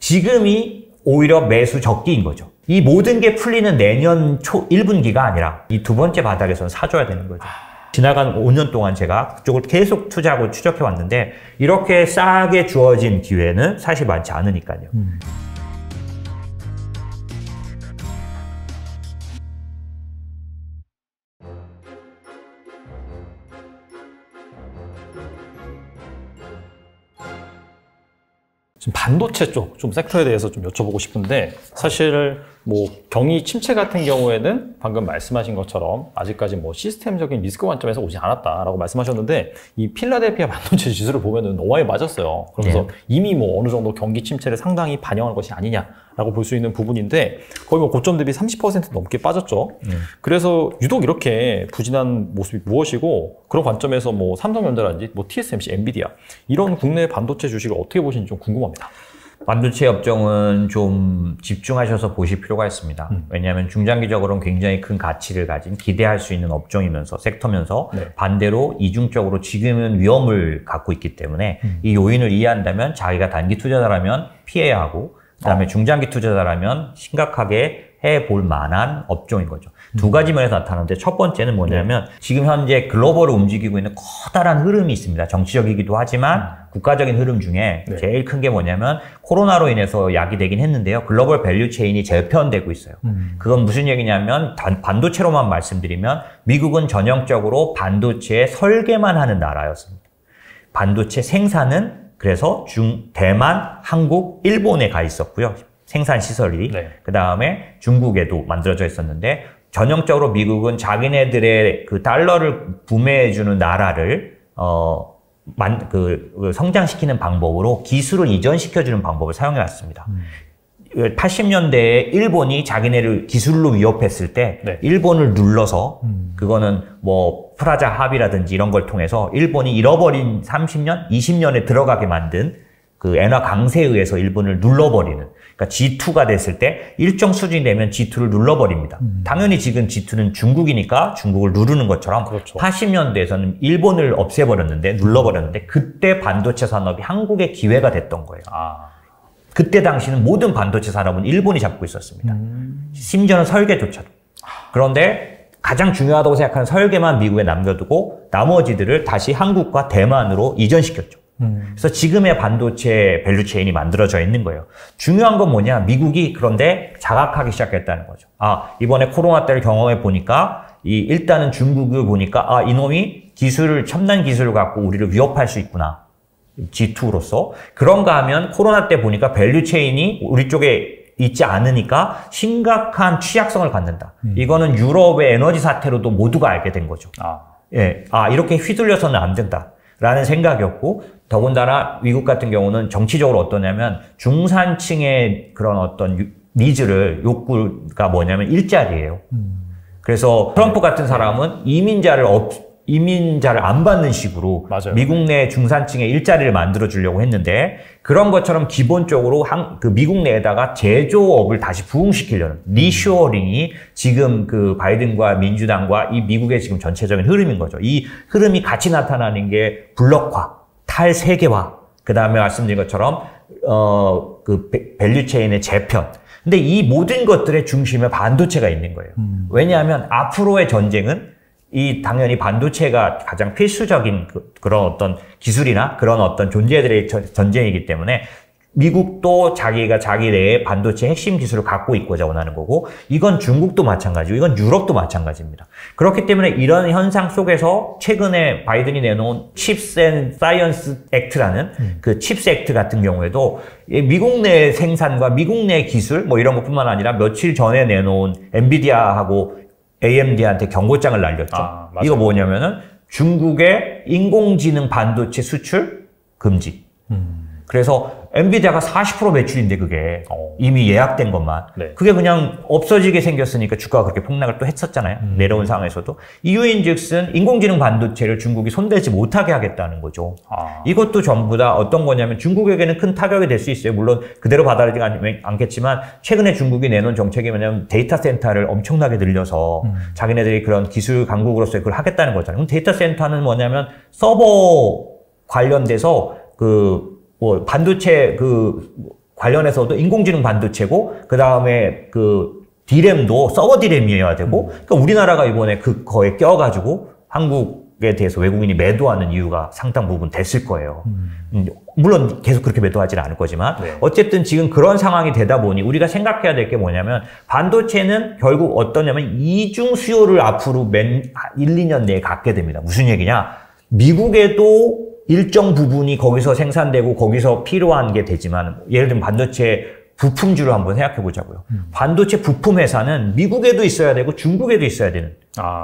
지금이 오히려 매수 적기인 거죠. 이 모든 게 풀리는 내년 초 1분기가 아니라 이 두 번째 바닥에서는 사줘야 되는 거죠. 지나간 5년 동안 제가 그쪽을 계속 투자하고 추적해 왔는데 이렇게 싸게 주어진 기회는 사실 많지 않으니까요. 지금 반도체 쪽 좀 섹터에 대해서 좀 여쭤보고 싶은데, 사실 뭐 경기 침체 같은 경우에는 방금 말씀하신 것처럼 아직까지 뭐 시스템적인 리스크 관점에서 오지 않았다라고 말씀하셨는데, 이 필라델피아 반도체 지수를 보면은 너무 많이 맞았어요. 그러면서 이미 뭐 어느 정도 경기 침체를 상당히 반영한 것이 아니냐라고 볼 수 있는 부분인데, 거의 뭐 고점 대비 30% 넘게 빠졌죠. 그래서 유독 이렇게 부진한 모습이 무엇이고, 그런 관점에서 뭐 삼성전자라든지 뭐 TSMC, 엔비디아 이런 국내 반도체 주식을 어떻게 보시는지 좀 궁금합니다. 반도체 업종은 좀 집중하셔서 보실 필요가 있습니다. 왜냐하면 중장기적으로는 굉장히 큰 가치를 가진 기대할 수 있는 업종이면서 섹터면서 반대로 이중적으로 지금은 위험을 갖고 있기 때문에 이 요인을 이해한다면 자기가 단기 투자자라면 피해야 하고, 그다음에 중장기 투자자라면 심각하게 해볼 만한 업종인 거죠. 두 가지 면에서 나타나는데, 첫 번째는 뭐냐면 지금 현재 글로벌을 움직이고 있는 커다란 흐름이 있습니다. 정치적이기도 하지만 국가적인 흐름 중에 제일 큰 게 뭐냐면 코로나로 인해서 야기되긴 했는데요. 글로벌 밸류 체인이 재편되고 있어요. 그건 무슨 얘기냐면, 반도체로만 말씀드리면 미국은 전형적으로 반도체 설계만 하는 나라였습니다. 반도체 생산은 그래서 대만, 한국, 일본에 가 있었고요. 생산 시설이. 그 다음에 중국에도 만들어져 있었는데, 전형적으로 미국은 자기네들의 그 달러를 부매해주는 나라를 성장시키는 방법으로 기술을 이전시켜주는 방법을 사용해왔습니다. 80년대에 일본이 자기네를 기술로 위협했을 때 일본을 눌러서, 그거는 뭐 프라자 합의라든지 이런 걸 통해서 일본이 잃어버린 30년, 20년에 들어가게 만든 그 엔화 강세에 의해서 일본을 눌러버리는, 그러니까 G2가 됐을 때 일정 수준이 되면 G2를 눌러버립니다. 당연히 지금 G2는 중국이니까 중국을 누르는 것처럼 80년대에서는 일본을 없애버렸는데, 눌러버렸는데, 그때 반도체 산업이 한국의 기회가 됐던 거예요. 그때 당시는 모든 반도체 산업은 일본이 잡고 있었습니다. 심지어는 설계조차도. 그런데 가장 중요하다고 생각하는 설계만 미국에 남겨두고 나머지들을 다시 한국과 대만으로 이전시켰죠. 그래서 지금의 반도체 밸류체인이 만들어져 있는 거예요. 중요한 건 뭐냐, 미국이 그런데 자각하기 시작했다는 거죠. 이번에 코로나 때를 경험해 보니까 일단은 중국을 보니까 이놈이 첨단 기술을 갖고 우리를 위협할 수 있구나, G2로서. 그런가 하면 코로나 때 보니까 밸류체인이 우리 쪽에 있지 않으니까 심각한 취약성을 갖는다. 이거는 유럽의 에너지 사태로도 모두가 알게 된 거죠. 이렇게 휘둘려서는 안 된다 라는 생각이었고, 더군다나 미국 같은 경우는 정치적으로 어떠냐면 중산층의 그런 어떤 니즈를, 욕구가 뭐냐면 일자리예요. 그래서 트럼프 같은 사람은 이민자를 안 받는 식으로 미국 내 중산층의 일자리를 만들어 주려고 했는데, 그런 것처럼 기본적으로 그 미국 내에다가 제조업을 다시 부흥시키려는 리쇼어링이 지금 그 바이든과 민주당과 이 미국의 지금 전체적인 흐름인 거죠. 이 흐름이 같이 나타나는 게 블록화, 탈세계화, 그 다음에 말씀드린 것처럼 그 밸류체인의 재편. 근데 이 모든 것들의 중심에 반도체가 있는 거예요. 왜냐하면 앞으로의 전쟁은 당연히 반도체가 가장 필수적인 그런 어떤 기술이나 그런 어떤 존재들의 전쟁이기 때문에 미국도 자기가 자기 내에 반도체 핵심 기술을 갖고 있고자 원하는 거고, 이건 중국도 마찬가지고 이건 유럽도 마찬가지입니다. 그렇기 때문에 이런 현상 속에서 최근에 바이든이 내놓은 칩스 앤 사이언스 액트라는 그 칩스 액트 같은 경우에도 미국 내 생산과 미국 내 기술 뭐 이런 것뿐만 아니라 며칠 전에 내놓은 엔비디아하고 AMD한테 경고장을 날렸죠. 이거 뭐냐면은 중국의 인공지능 반도체 수출 금지. 그래서 엔비디아가 40% 매출인데 그게 이미 예약된 것만. 그게 그냥 없어지게 생겼으니까 주가가 그렇게 폭락을 또 했었잖아요. 내려온 상황에서도. 이유인즉슨 인공지능 반도체를 중국이 손대지 못하게 하겠다는 거죠. 이것도 전부 다 어떤 거냐면 중국에게는 큰 타격이 될 수 있어요. 물론 그대로 받아들이지 않겠지만 최근에 중국이 내놓은 정책이 뭐냐면 데이터 센터를 엄청나게 늘려서 자기네들이 그런 기술 강국으로서 그걸 하겠다는 거잖아요. 그럼 데이터 센터는 뭐냐면 서버 관련돼서 반도체 관련해서도 인공지능 반도체고 그 다음에 그 D램도 서버 D램이어야 되고 그러니까 우리나라가 이번에 거에 껴가지고 한국에 대해서 외국인이 매도하는 이유가 상당 부분 됐을 거예요. 물론 계속 그렇게 매도하지는 않을 거지만 네. 어쨌든 지금 그런 상황이 되다 보니 우리가 생각해야 될 게 뭐냐면 반도체는 결국 어떠냐면 이중 수요를 앞으로 1, 2년 내에 갖게 됩니다. 무슨 얘기냐? 미국에도 일정 부분이 거기서 생산되고 거기서 필요한 게 되지만 예를 들면 반도체 부품주를 한번 생각해 보자고요. 반도체 부품 회사는 미국에도 있어야 되고 중국에도 있어야 되는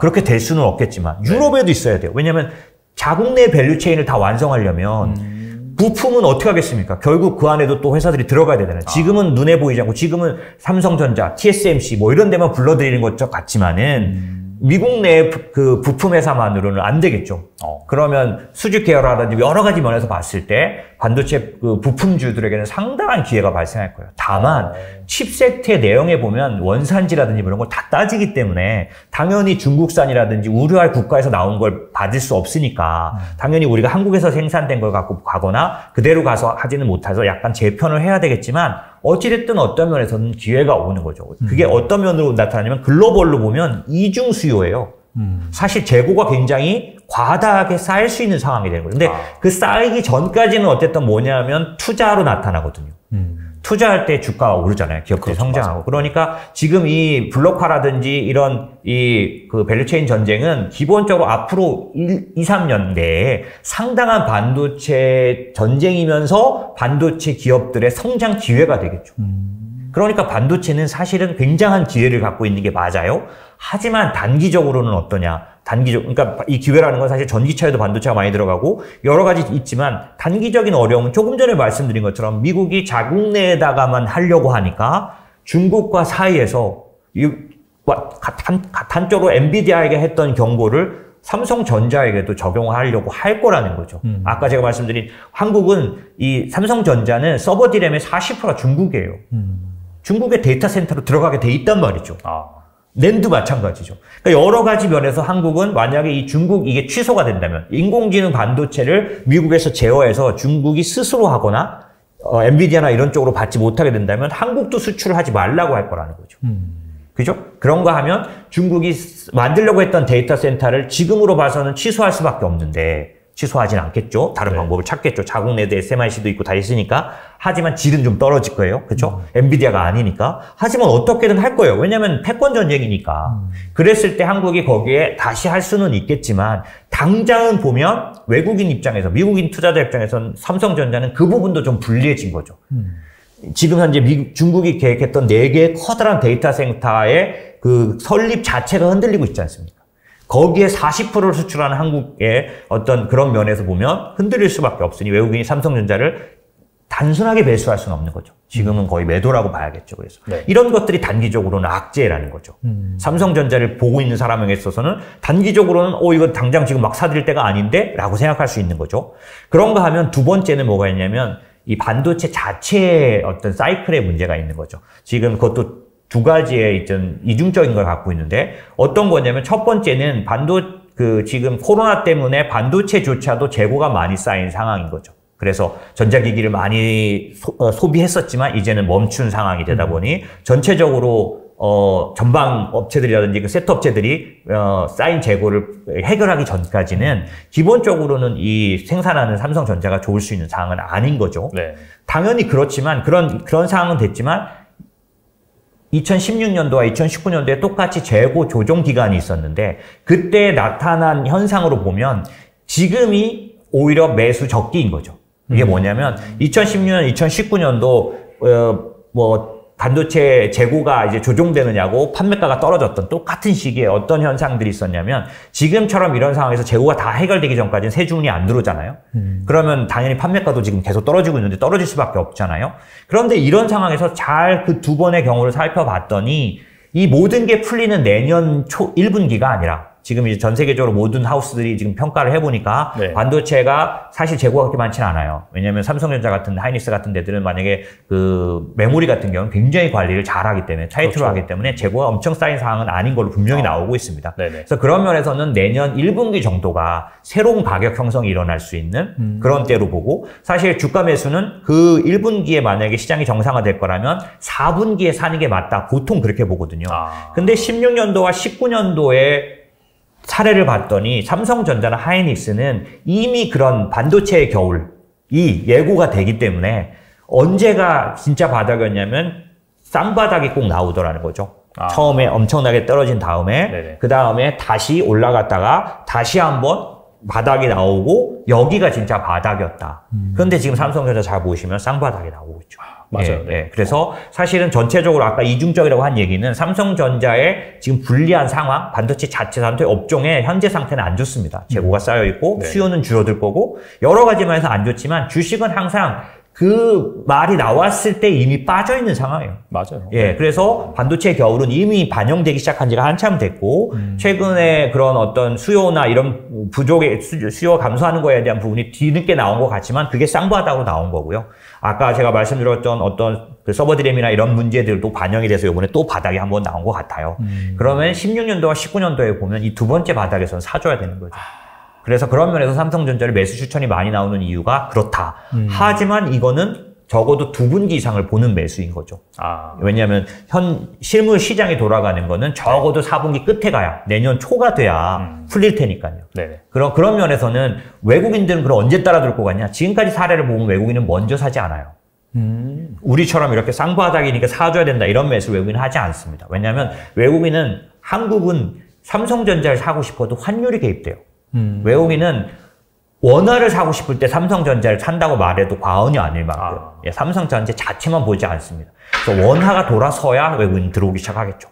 그렇게 될 수는 없겠지만 유럽에도 있어야 돼요. 왜냐하면 자국 내 밸류체인을 다 완성하려면 부품은 어떻게 하겠습니까? 결국 그 안에도 또 회사들이 들어가야 되잖아요. 지금은 눈에 보이지 않고 지금은 삼성전자, TSMC 뭐 이런 데만 불러들이는 것 같지만은 미국 내 그 부품 회사만으로는 안 되겠죠. 그러면 수직 계열화라든지 여러 가지 면에서 봤을 때 반도체 그 부품주들에게는 상당한 기회가 발생할 거예요. 다만 칩셋의 내용에 보면 원산지라든지 이런 걸 다 따지기 때문에 당연히 중국산이라든지 우려할 국가에서 나온 걸 받을 수 없으니까 당연히 우리가 한국에서 생산된 걸 갖고 가거나 그대로 가서 하지는 못해서 약간 재편을 해야 되겠지만 어찌됐든 어떤 면에서는 기회가 오는 거죠. 그게 어떤 면으로 나타나냐면 글로벌로 보면 이중 수요예요. 사실 재고가 굉장히 과다하게 쌓일 수 있는 상황이 되는 거예요. 근데 그 쌓이기 전까지는 어쨌든 뭐냐면 투자로 나타나거든요. 투자할 때 주가가 오르잖아요. 기업들이 그렇죠, 성장하고. 맞아. 그러니까 지금 이 블록화라든지 이런 그 밸류체인 전쟁은 기본적으로 앞으로 2, 3년 내에 상당한 반도체 전쟁이면서 반도체 기업들의 성장 기회가 되겠죠. 그러니까 반도체는 사실은 굉장한 기회를 갖고 있는 게 맞아요. 하지만 단기적으로는 어떠냐? 그러니까 이 기회라는 건 사실 전기차에도 반도체가 많이 들어가고 여러 가지 있지만 단기적인 어려움은 조금 전에 말씀드린 것처럼 미국이 자국 내에다가만 하려고 하니까 중국과 사이에서 단적으로 엔비디아에게 했던 경고를 삼성전자에게도 적용하려고 할 거라는 거죠. 아까 제가 말씀드린 한국은 이 삼성전자는 서버 D램의 40%가 중국이에요. 중국의 데이터 센터로 들어가게 돼 있단 말이죠. 낸도 마찬가지죠. 그러니까 여러 가지 면에서 한국은 만약에 이 중국 이게 취소가 된다면 인공지능 반도체를 미국에서 제어해서 중국이 스스로 하거나 엔비디아나 이런 쪽으로 받지 못하게 된다면 한국도 수출을 하지 말라고 할 거라는 거죠. 그죠? 그런가 하면 중국이 만들려고 했던 데이터 센터를 지금으로 봐서는 취소할 수밖에 없는데 취소하진 않겠죠. 다른 방법을 찾겠죠. 자국 내도 SMIC도 있고 다 있으니까. 하지만 질은 좀 떨어질 거예요. 그렇죠? 엔비디아가 아니니까. 하지만 어떻게든 할 거예요. 왜냐하면 패권 전쟁이니까. 그랬을 때 한국이 거기에 다시 할 수는 있겠지만 당장은 보면 외국인 입장에서 미국인 투자자 입장에서는 삼성전자는 그 부분도 좀 불리해진 거죠. 지금 현재 중국이 계획했던 4개의 커다란 데이터 센터의 그 설립 자체가 흔들리고 있지 않습니까? 거기에 40%를 수출하는 한국의 어떤 그런 면에서 보면 흔들릴 수밖에 없으니 외국인이 삼성전자를 단순하게 매수할 수는 없는 거죠. 지금은 거의 매도라고 봐야겠죠. 그래서 이런 것들이 단기적으로는 악재라는 거죠. 삼성전자를 보고 있는 사람에게 있어서는 단기적으로는 이거 당장 지금 막 사들일 때가 아닌데? 라고 생각할 수 있는 거죠. 그런가 하면 두 번째는 뭐가 있냐면 이 반도체 자체의 어떤 사이클의 문제가 있는 거죠. 지금 그것도 두 가지의 이중적인 걸 갖고 있는데 어떤 거냐면 첫 번째는 지금 코로나 때문에 반도체조차도 재고가 많이 쌓인 상황인 거죠. 그래서 전자기기를 많이 소비했었지만 이제는 멈춘 상황이 되다 보니 전체적으로 전방 업체들이라든지 그 세트 업체들이 쌓인 재고를 해결하기 전까지는 기본적으로는 이 생산하는 삼성전자가 좋을 수 있는 상황은 아닌 거죠. 네. 당연히 그렇지만 그런 상황은 됐지만 2016년도와 2019년도에 똑같이 재고 조정 기간이 있었는데 그때 나타난 현상으로 보면 지금이 오히려 매수 적기인 거죠. 이게 뭐냐면 2016년, 2019년도 반도체 재고가 이제 조정되느냐고 판매가가 떨어졌던 똑같은 시기에 어떤 현상들이 있었냐면 지금처럼 이런 상황에서 재고가 다 해결되기 전까지는 새 주문이 안 들어오잖아요. 그러면 당연히 판매가도 지금 계속 떨어지고 있는데 떨어질 수밖에 없잖아요. 그런데 이런 상황에서 잘 그 두 번의 경우를 살펴봤더니 이 모든 게 풀리는 내년 초 1분기가 아니라 지금 이제 전 세계적으로 모든 하우스들이 지금 평가를 해보니까 네. 반도체가 사실 재고가 그렇게 많지는 않아요. 왜냐하면 삼성전자 같은 하이닉스 같은 데들은 만약에 그 메모리 같은 경우는 굉장히 관리를 잘하기 때문에 타이트로 그렇죠. 하기 때문에 재고가 엄청 쌓인 상황은 아닌 걸로 분명히 나오고 있습니다. 네네. 그래서 그런 면에서는 내년 1분기 정도가 새로운 가격 형성이 일어날 수 있는 그런 때로 보고 사실 주가 매수는 그 1분기에 만약에 시장이 정상화될 거라면 4분기에 사는 게 맞다. 보통 그렇게 보거든요. 근데 16년도와 19년도에 사례를 봤더니 삼성전자나 하이닉스는 이미 그런 반도체의 겨울이 예고가 되기 때문에 언제가 진짜 바닥이었냐면 쌍바닥이 꼭 나오더라는 거죠. 처음에 엄청나게 떨어진 다음에 그 다음에 다시 올라갔다가 다시 한번 바닥이 나오고 여기가 진짜 바닥이었다. 그런데 지금 삼성전자 잘 보시면 쌍바닥이 나오고 있죠. 맞아요. 예. 그래서 사실은 전체적으로 아까 이중적이라고 한 얘기는 삼성전자의 지금 불리한 상황, 반도체 자체 산토의 업종의 현재 상태는 안 좋습니다. 재고가 쌓여 있고 수요는 줄어들 거고 여러 가지 면에서 안 좋지만 주식은 항상 그 말이 나왔을 때 이미 빠져 있는 상황이에요. 맞아요. 예, 그래서 반도체 겨울은 이미 반영되기 시작한 지가 한참 됐고, 최근에 그런 어떤 수요나 이런 부족의 수요 감소하는 거에 대한 부분이 뒤늦게 나온 것 같지만 그게 쌍바닥으로 나온 거고요. 아까 제가 말씀드렸던 어떤 그 서버드램이나 이런 문제들도 반영이 돼서 이번에 또 바닥이 한번 나온 것 같아요. 그러면 16년도와 19년도에 보면 이 두 번째 바닥에서는 사줘야 되는 거죠. 그래서 그런 면에서 삼성전자를 매수 추천이 많이 나오는 이유가 그렇다. 하지만 이거는 적어도 2분기 이상을 보는 매수인 거죠. 왜냐하면 실물 시장이 돌아가는 거는 적어도 4분기 끝에 가야 내년 초가 돼야 풀릴 테니까요. 그런 면에서는 외국인들은 그럼 언제 따라 들고 가냐? 지금까지 사례를 보면 외국인은 먼저 사지 않아요. 우리처럼 이렇게 쌍바닥이니까 사줘야 된다 이런 매수 외국인은 하지 않습니다. 왜냐하면 외국인은 한국은 삼성전자를 사고 싶어도 환율이 개입돼요. 외국인은 원화를 사고 싶을 때 삼성전자를 산다고 말해도 과언이 아닐 만큼 삼성전자 자체만 보지 않습니다. 그래서 원화가 돌아서야 외국인이 들어오기 시작하겠죠.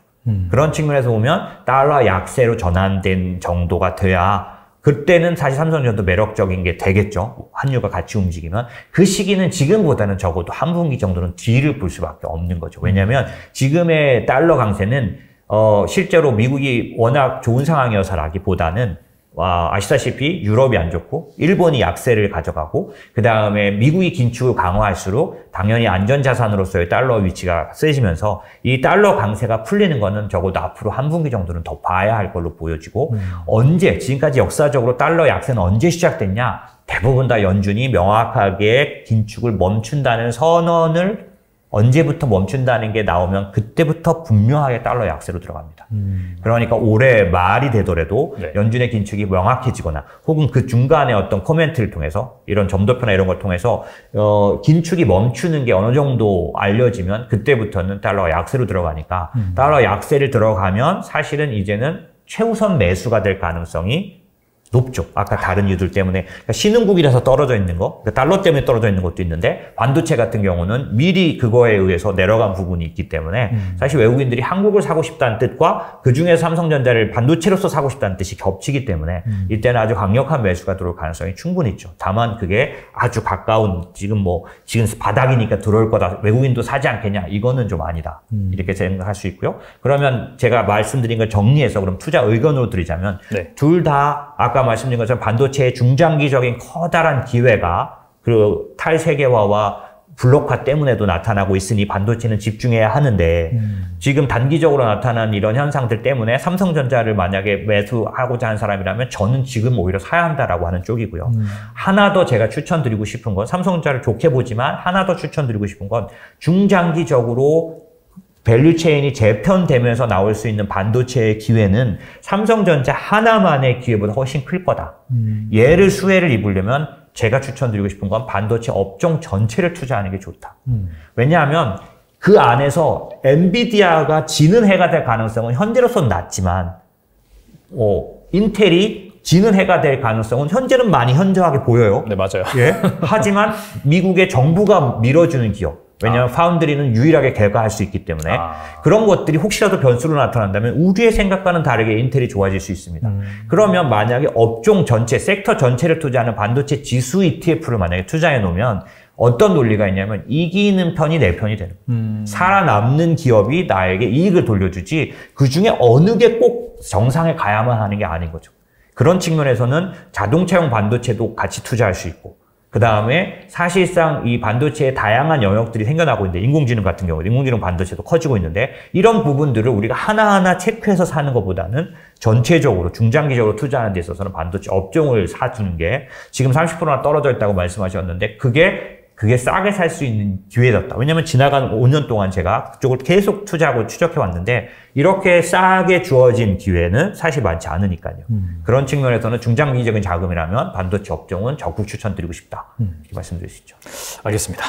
그런 측면에서 보면 달러 약세로 전환된 정도가 돼야 그때는 사실 삼성전자도 매력적인 게 되겠죠. 환율과 같이 움직이면. 그 시기는 지금보다는 적어도 한 분기 정도는 뒤를 볼 수밖에 없는 거죠. 왜냐하면 지금의 달러 강세는 실제로 미국이 워낙 좋은 상황이어서라기보다는 아시다시피 유럽이 안 좋고 일본이 약세를 가져가고 그 다음에 미국이 긴축을 강화할수록 당연히 안전자산으로서의 달러 위치가 세지면서 이 달러 강세가 풀리는 거는 적어도 앞으로 한 분기 정도는 더 봐야 할 걸로 보여지고 언제 지금까지 역사적으로 달러 약세는 언제 시작됐냐 대부분 다 연준이 명확하게 긴축을 멈춘다는 선언을 언제부터 멈춘다는 게 나오면 그때부터 분명하게 달러 약세로 들어갑니다. 그러니까 올해 말이 되더라도 연준의 긴축이 명확해지거나 혹은 그 중간에 어떤 코멘트를 통해서 이런 점도표나 이런 걸 통해서 긴축이 멈추는 게 어느 정도 알려지면 그때부터는 달러가 약세로 들어가니까 달러 약세를 들어가면 사실은 이제는 최우선 매수가 될 가능성이 높죠. 아까 다른 이유들 때문에. 그러니까 신흥국이라서 떨어져 있는 거, 그러니까 달러 때문에 떨어져 있는 것도 있는데 반도체 같은 경우는 미리 그거에 의해서 내려간 부분이 있기 때문에 사실 외국인들이 한국을 사고 싶다는 뜻과 그중에서 삼성전자를 반도체로서 사고 싶다는 뜻이 겹치기 때문에 이때는 아주 강력한 매수가 들어올 가능성이 충분히 있죠. 다만 그게 아주 가까운 지금 바닥이니까 들어올 거다. 외국인도 사지 않겠냐. 이거는 좀 아니다. 이렇게 생각할 수 있고요. 그러면 제가 말씀드린 걸 정리해서 그럼 투자 의견으로 드리자면 둘 다 아까 말씀드린 것처럼 반도체의 중장기적인 커다란 기회가 그 탈세계화와 블록화 때문에도 나타나고 있으니 반도체는 집중해야 하는데 지금 단기적으로 나타난 이런 현상들 때문에 삼성전자를 만약에 매수하고자 하는 사람이라면 저는 지금 오히려 사야 한다라고 하는 쪽이고요. 하나 더 제가 추천드리고 싶은 건 삼성전자를 좋게 보지만 하나 더 추천드리고 싶은 건 중장기적으로 밸류체인이 재편되면서 나올 수 있는 반도체의 기회는 삼성전자 하나만의 기회보다 훨씬 클 거다. 얘를 수혜를 입으려면 제가 추천드리고 싶은 건 반도체 업종 전체를 투자하는 게 좋다. 왜냐하면 그 안에서 엔비디아가 지는 해가 될 가능성은 현재로서는 낮지만 인텔이 지는 해가 될 가능성은 현재는 많이 현저하게 보여요. 네, 맞아요. 하지만 미국의 정부가 밀어주는 기업, 왜냐하면 파운드리는 유일하게 개가할 수 있기 때문에 그런 것들이 혹시라도 변수로 나타난다면 우리의 생각과는 다르게 인텔이 좋아질 수 있습니다. 그러면 만약에 업종 전체, 섹터 전체를 투자하는 반도체 지수 ETF를 만약에 투자해 놓으면 어떤 논리가 있냐면 이기는 편이 내 편이 되는 거예요. 살아남는 기업이 나에게 이익을 돌려주지 그중에 어느 게 꼭 정상에 가야만 하는 게 아닌 거죠. 그런 측면에서는 자동차용 반도체도 같이 투자할 수 있고, 그 다음에 사실상 이 반도체의 다양한 영역들이 생겨나고 있는데, 인공지능 같은 경우, 인공지능 반도체도 커지고 있는데, 이런 부분들을 우리가 하나하나 체크해서 사는 것보다는 전체적으로 중장기적으로 투자하는 데 있어서는 반도체 업종을 사주는 게 지금 30%나 떨어져 있다고 말씀하셨는데, 그게 싸게 살 수 있는 기회였다. 왜냐면 지나간 5년 동안 제가 그쪽을 계속 투자하고 추적해 왔는데, 이렇게 싸게 주어진 기회는 사실 많지 않으니까요. 그런 측면에서는 중장기적인 자금이라면 반도체 업종은 적극 추천드리고 싶다. 이렇게 말씀드릴 수 있죠. 알겠습니다.